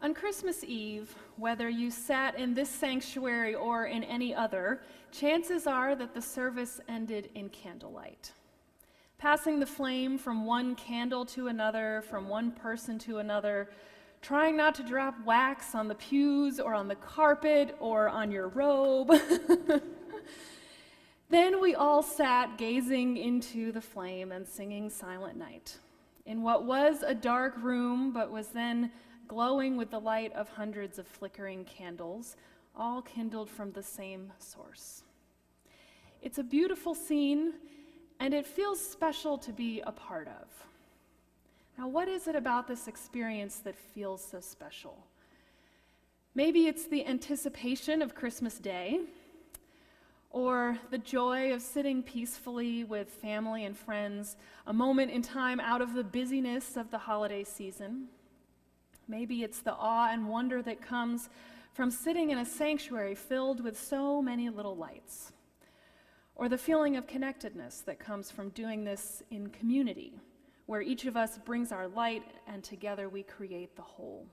On Christmas Eve, whether you sat in this sanctuary or in any other, chances are that the service ended in candlelight. Passing the flame from one candle to another, from one person to another, trying not to drop wax on the pews or on the carpet or on your robe. Then we all sat gazing into the flame and singing Silent Night in what was a dark room but was then glowing with the light of hundreds of flickering candles, all kindled from the same source. It's a beautiful scene, and it feels special to be a part of. Now, what is it about this experience that feels so special? Maybe it's the anticipation of Christmas Day, or the joy of sitting peacefully with family and friends, a moment in time out of the busyness of the holiday season. Maybe it's the awe and wonder that comes from sitting in a sanctuary filled with so many little lights, or the feeling of connectedness that comes from doing this in community, where each of us brings our light and together we create the whole.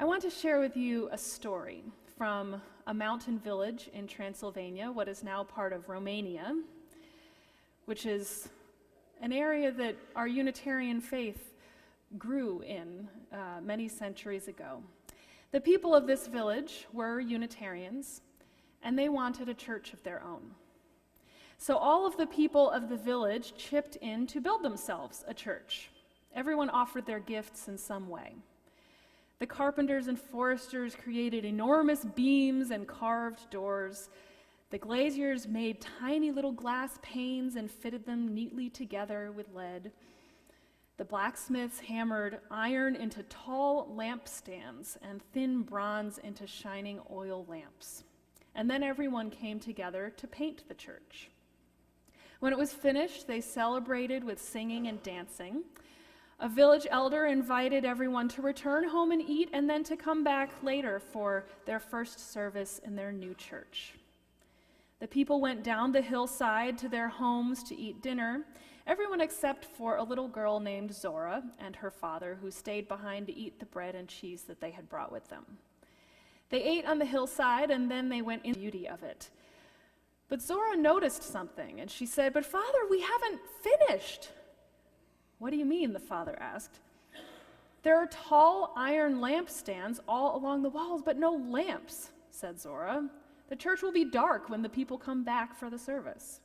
I want to share with you a story from a mountain village in Transylvania, what is now part of Romania, which is an area that our Unitarian faith grew in many centuries ago. The people of this village were Unitarians, and they wanted a church of their own. So all of the people of the village chipped in to build themselves a church. Everyone offered their gifts in some way. The carpenters and foresters created enormous beams and carved doors. The glaziers made tiny little glass panes and fitted them neatly together with lead. The blacksmiths hammered iron into tall lampstands and thin bronze into shining oil lamps. And then everyone came together to paint the church. When it was finished, they celebrated with singing and dancing. A village elder invited everyone to return home and eat, and then to come back later for their first service in their new church. The people went down the hillside to their homes to eat dinner, everyone except for a little girl named Zora and her father, who stayed behind to eat the bread and cheese that they had brought with them. They ate on the hillside, and then they went into the beauty of it. But Zora noticed something, and she said, "But Father, we haven't finished." "What do you mean?" the father asked. "There are tall iron lampstands all along the walls, but no lamps," said Zora. "The church will be dark when the people come back for the service."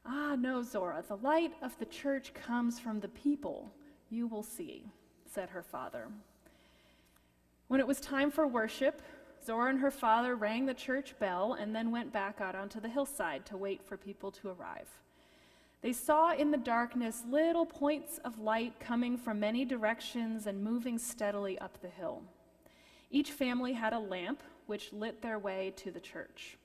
"Ah, no, Zora, the light of the church comes from the people. You will see," said her father. When it was time for worship, Zora and her father rang the church bell and then went back out onto the hillside to wait for people to arrive. They saw in the darkness little points of light coming from many directions and moving steadily up the hill. Each family had a lamp which lit their way to the church.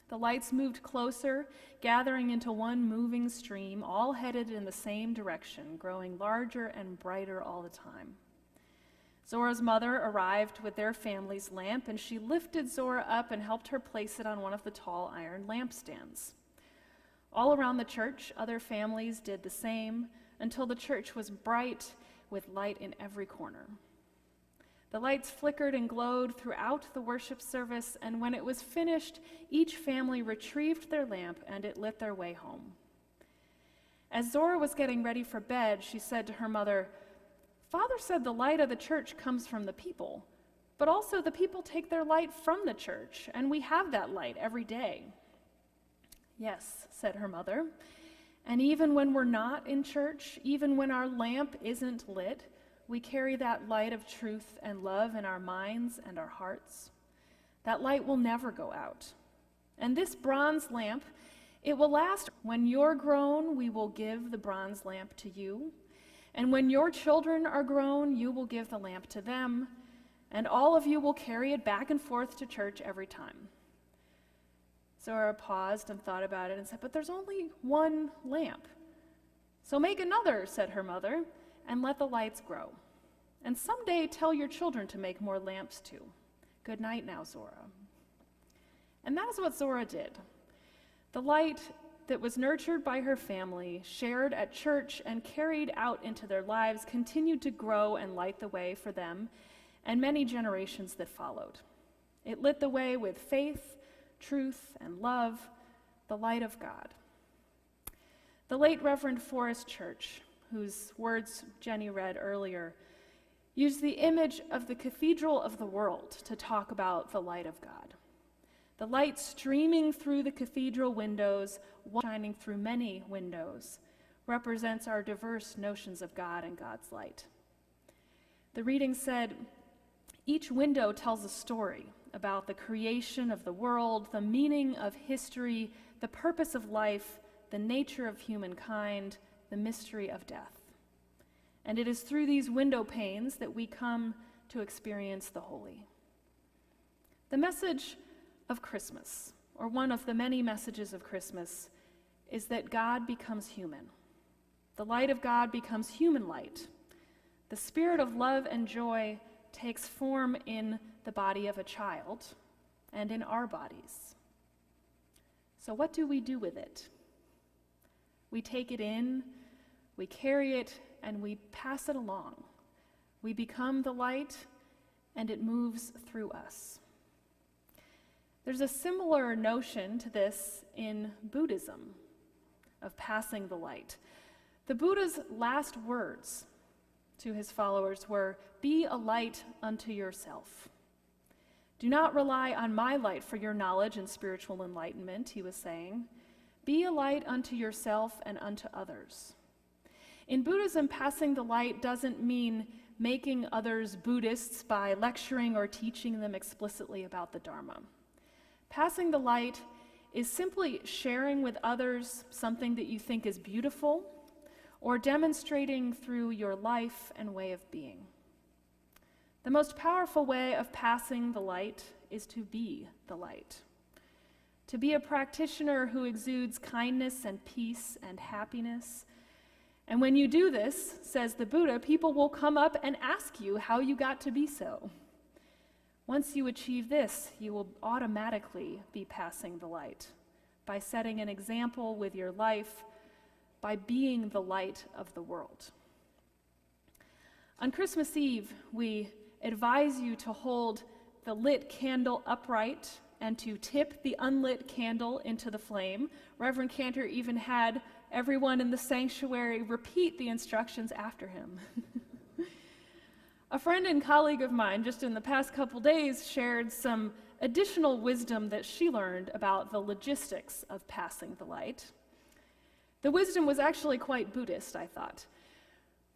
The lights moved closer, gathering into one moving stream, all headed in the same direction, growing larger and brighter all the time. Zora's mother arrived with their family's lamp, and she lifted Zora up and helped her place it on one of the tall iron lampstands. All around the church, other families did the same until the church was bright with light in every corner. The lights flickered and glowed throughout the worship service, and when it was finished, each family retrieved their lamp and it lit their way home. As Zora was getting ready for bed, she said to her mother, "Father said the light of the church comes from the people, but also the people take their light from the church, and we have that light every day." "Yes," said her mother, "and even when we're not in church, even when our lamp isn't lit, we carry that light of truth and love in our minds and our hearts. That light will never go out. And this bronze lamp, it will last. When you're grown, we will give the bronze lamp to you. And when your children are grown, you will give the lamp to them, and all of you will carry it back and forth to church every time." Zora paused and thought about it and said, "But there's only one lamp." "So make another," said her mother, "and let the lights grow. And someday tell your children to make more lamps too. Good night now, Zora." And that is what Zora did. The light that was nurtured by her family, shared at church, and carried out into their lives continued to grow and light the way for them and many generations that followed. It lit the way with faith, truth, and love, the light of God. The late Reverend Forrest Church, whose words Jenny read earlier, used the image of the cathedral of the world to talk about the light of God. The light streaming through the cathedral windows, shining through many windows, represents our diverse notions of God and God's light. The reading said, each window tells a story about the creation of the world, the meaning of history, the purpose of life, the nature of humankind, the mystery of death. And it is through these window panes that we come to experience the holy. The message of Christmas, or one of the many messages of Christmas, is that God becomes human. The light of God becomes human light. The spirit of love and joy takes form in the body of a child and in our bodies. So what do we do with it? We take it in, we carry it, and we pass it along. We become the light, and it moves through us. There's a similar notion to this in Buddhism, of passing the light. The Buddha's last words to his followers were, "Be a light unto yourself." Do not rely on my light for your knowledge and spiritual enlightenment, he was saying. Be a light unto yourself and unto others. In Buddhism, passing the light doesn't mean making others Buddhists by lecturing or teaching them explicitly about the Dharma. Passing the light is simply sharing with others something that you think is beautiful or demonstrating through your life and way of being. The most powerful way of passing the light is to be the light. To be a practitioner who exudes kindness and peace and happiness. And when you do this, says the Buddha, people will come up and ask you how you got to be so. Once you achieve this, you will automatically be passing the light by setting an example with your life, by being the light of the world. On Christmas Eve, we advise you to hold the lit candle upright and to tip the unlit candle into the flame. Reverend Cantor even had everyone in the sanctuary repeat the instructions after him. A friend and colleague of mine just in the past couple days shared some additional wisdom that she learned about the logistics of passing the light. The wisdom was actually quite Buddhist, I thought.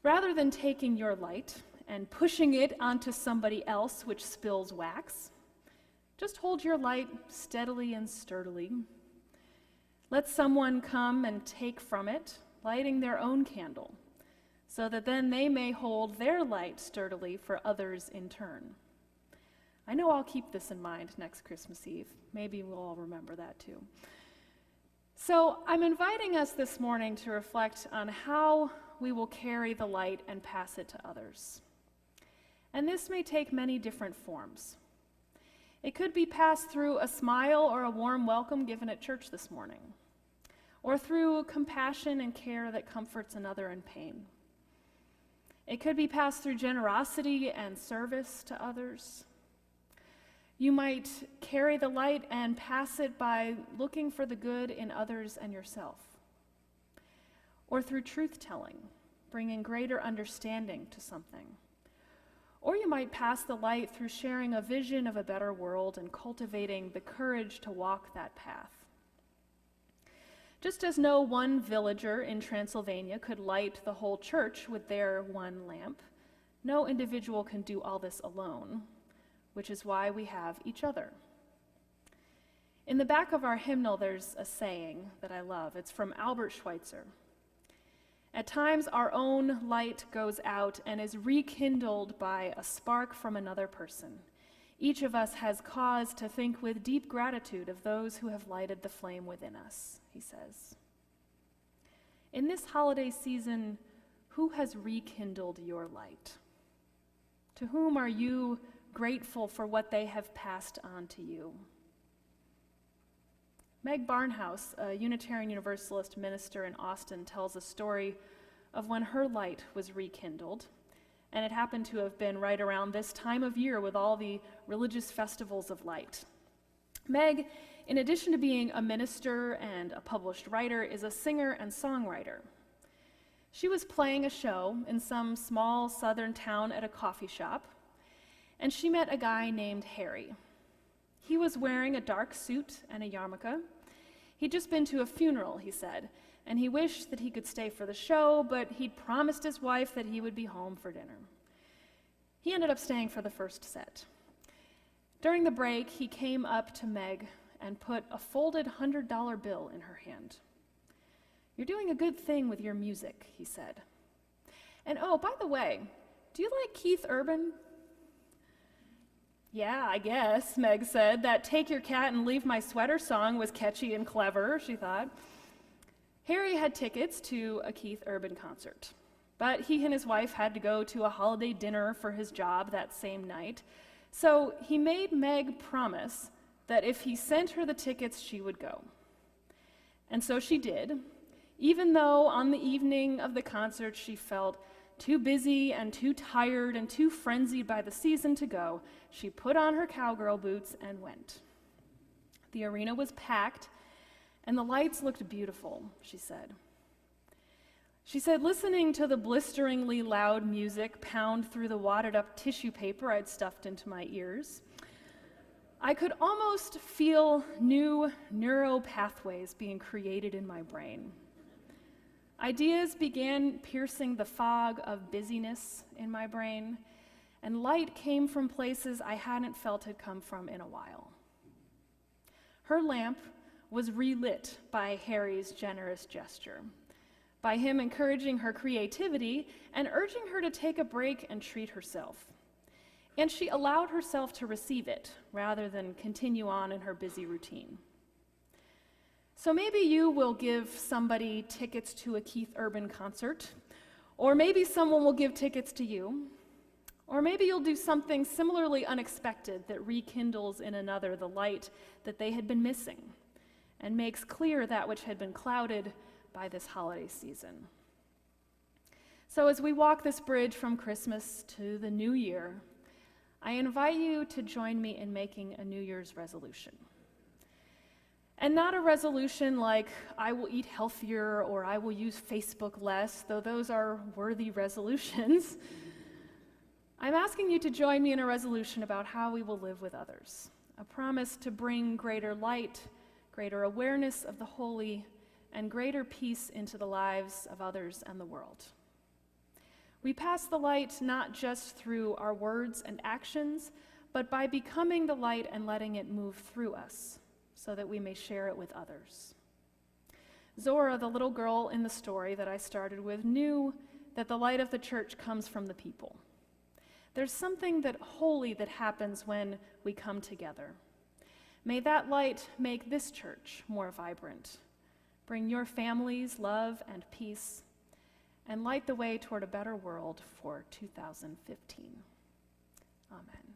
Rather than taking your light and pushing it onto somebody else, which spills wax, just hold your light steadily and sturdily. Let someone come and take from it, lighting their own candle, so that then they may hold their light sturdily for others in turn. I know I'll keep this in mind next Christmas Eve. Maybe we'll all remember that too. So I'm inviting us this morning to reflect on how we will carry the light and pass it to others. And this may take many different forms. It could be passed through a smile or a warm welcome given at church this morning, or through compassion and care that comforts another in pain. It could be passed through generosity and service to others. You might carry the light and pass it by looking for the good in others and yourself, or through truth-telling, bringing greater understanding to something. Or you might pass the light through sharing a vision of a better world and cultivating the courage to walk that path. Just as no one villager in Transylvania could light the whole church with their one lamp, no individual can do all this alone, which is why we have each other. In the back of our hymnal, there's a saying that I love. It's from Albert Schweitzer. At times, our own light goes out and is rekindled by a spark from another person. Each of us has cause to think with deep gratitude of those who have lighted the flame within us, he says. In this holiday season, who has rekindled your light? To whom are you grateful for what they have passed on to you? Meg Barnhouse, a Unitarian Universalist minister in Austin, tells a story of when her light was rekindled, and it happened to have been right around this time of year with all the religious festivals of light. Meg, in addition to being a minister and a published writer, is a singer and songwriter. She was playing a show in some small southern town at a coffee shop, and she met a guy named Harry. He was wearing a dark suit and a yarmulke. He'd just been to a funeral, he said, and he wished that he could stay for the show, but he'd promised his wife that he would be home for dinner. He ended up staying for the first set. During the break, he came up to Meg and put a folded $100 bill in her hand. "You're doing a good thing with your music," he said. "And oh, by the way, do you like Keith Urban?" "Yeah, I guess," Meg said. "That Take Your Cat and Leave My Sweater song was catchy and clever," she thought. Harry had tickets to a Keith Urban concert, but he and his wife had to go to a holiday dinner for his job that same night, so he made Meg promise that if he sent her the tickets, she would go. And so she did, even though on the evening of the concert she felt too busy and too tired and too frenzied by the season to go. She put on her cowgirl boots and went. The arena was packed, and the lights looked beautiful, she said. She said, listening to the blisteringly loud music pound through the wadded-up tissue paper I'd stuffed into my ears, I could almost feel new neural pathways being created in my brain. Ideas began piercing the fog of busyness in my brain, and light came from places I hadn't felt had come from in a while. Her lamp was relit by Harry's generous gesture, by him encouraging her creativity and urging her to take a break and treat herself. And she allowed herself to receive it rather than continue on in her busy routine. So maybe you will give somebody tickets to a Keith Urban concert, or maybe someone will give tickets to you, or maybe you'll do something similarly unexpected that rekindles in another the light that they had been missing and makes clear that which had been clouded by this holiday season. So as we walk this bridge from Christmas to the new year, I invite you to join me in making a New Year's resolution. And not a resolution like, I will eat healthier or I will use Facebook less, though those are worthy resolutions. I'm asking you to join me in a resolution about how we will live with others, a promise to bring greater light, greater awareness of the holy, and greater peace into the lives of others and the world. We pass the light not just through our words and actions, but by becoming the light and letting it move through us, so that we may share it with others. Zora, the little girl in the story that I started with, knew that the light of the church comes from the people. There's something that holy that happens when we come together. May that light make this church more vibrant, bring your families love and peace, and light the way toward a better world for 2015. Amen.